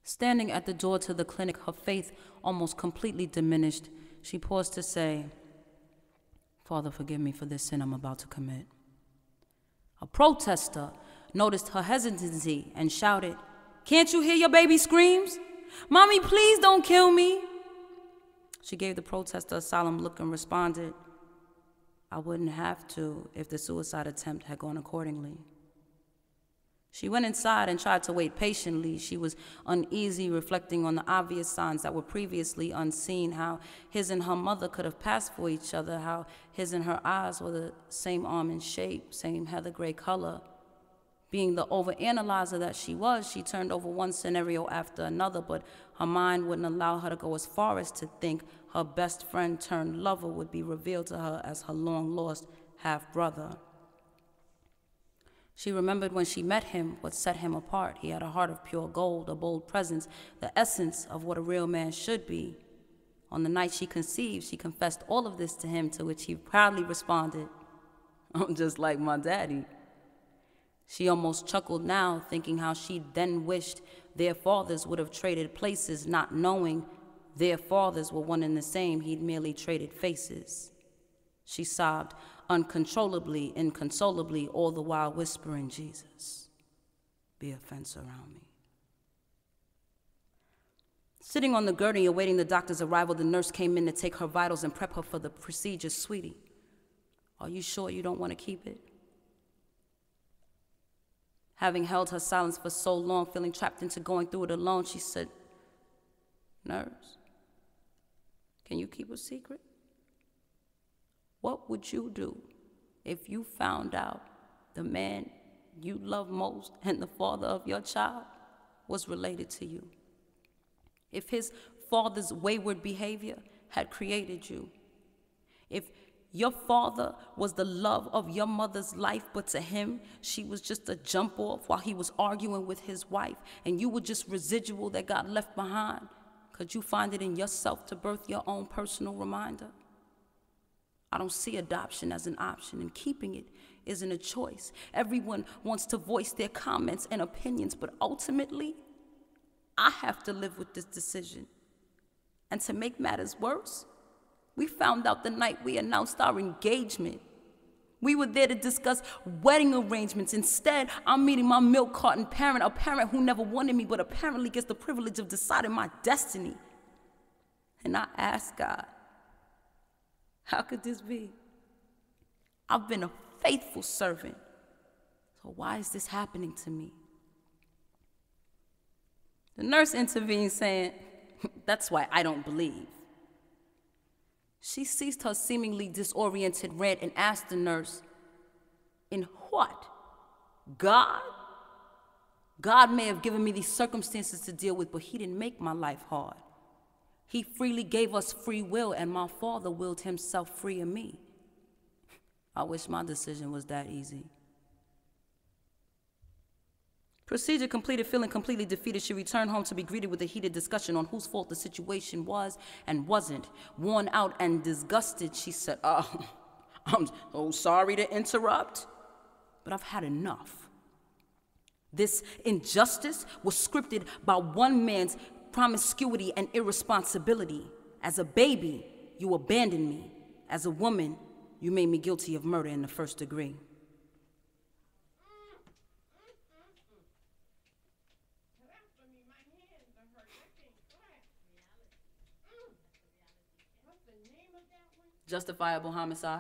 Standing at the door to the clinic, her faith almost completely diminished, she paused to say, "Father, forgive me for this sin I'm about to commit." A protester noticed her hesitancy and shouted, "Can't you hear your baby screams? Mommy, please don't kill me." She gave the protester a solemn look and responded, "I wouldn't have to if the suicide attempt had gone accordingly." She went inside and tried to wait patiently. She was uneasy, reflecting on the obvious signs that were previously unseen, how his and her mother could have passed for each other, how his and her eyes were the same almond shape, same heather gray color. Being the overanalyzer that she was, she turned over one scenario after another, but her mind wouldn't allow her to go as far as to think her best friend turned lover would be revealed to her as her long-lost half-brother. She remembered when she met him what set him apart. He had a heart of pure gold, a bold presence, the essence of what a real man should be. On the night she conceived, she confessed all of this to him, to which he proudly responded, "I'm just like my daddy." She almost chuckled now, thinking how she then wished their fathers would have traded places, not knowing their fathers were one and the same. He'd merely traded faces. She sobbed uncontrollably, inconsolably, all the while whispering, "Jesus, be a fence around me." Sitting on the gurney awaiting the doctor's arrival, the nurse came in to take her vitals and prep her for the procedure. "Sweetie, are you sure you don't want to keep it?" Having held her silence for so long, feeling trapped into going through it alone, she said, "Nurse, can you keep a secret? What would you do if you found out the man you love most and the father of your child was related to you? If his father's wayward behavior had created you? If your father was the love of your mother's life, but to him, she was just a jump off while he was arguing with his wife, and you were just residual that got left behind? Could you find it in yourself to birth your own personal reminder? I don't see adoption as an option, and keeping it isn't a choice. Everyone wants to voice their comments and opinions, but ultimately, I have to live with this decision. And to make matters worse, we found out the night we announced our engagement. We were there to discuss wedding arrangements. Instead, I'm meeting my milk carton parent, a parent who never wanted me, but apparently gets the privilege of deciding my destiny. And I asked God, how could this be? I've been a faithful servant, so why is this happening to me? The nurse intervened, saying, "That's why I don't believe." She ceased her seemingly disoriented rant and asked the nurse, "In what? God? God may have given me these circumstances to deal with, but he didn't make my life hard. He freely gave us free will, and my father willed himself free of me. I wish my decision was that easy." Procedure completed, feeling completely defeated, she returned home to be greeted with a heated discussion on whose fault the situation was and wasn't. Worn out and disgusted, she said, "I'm so sorry to interrupt, but I've had enough. This injustice was scripted by one man's promiscuity and irresponsibility. As a baby, you abandoned me. As a woman, you made me guilty of murder in the first degree." Justifiable Homicide.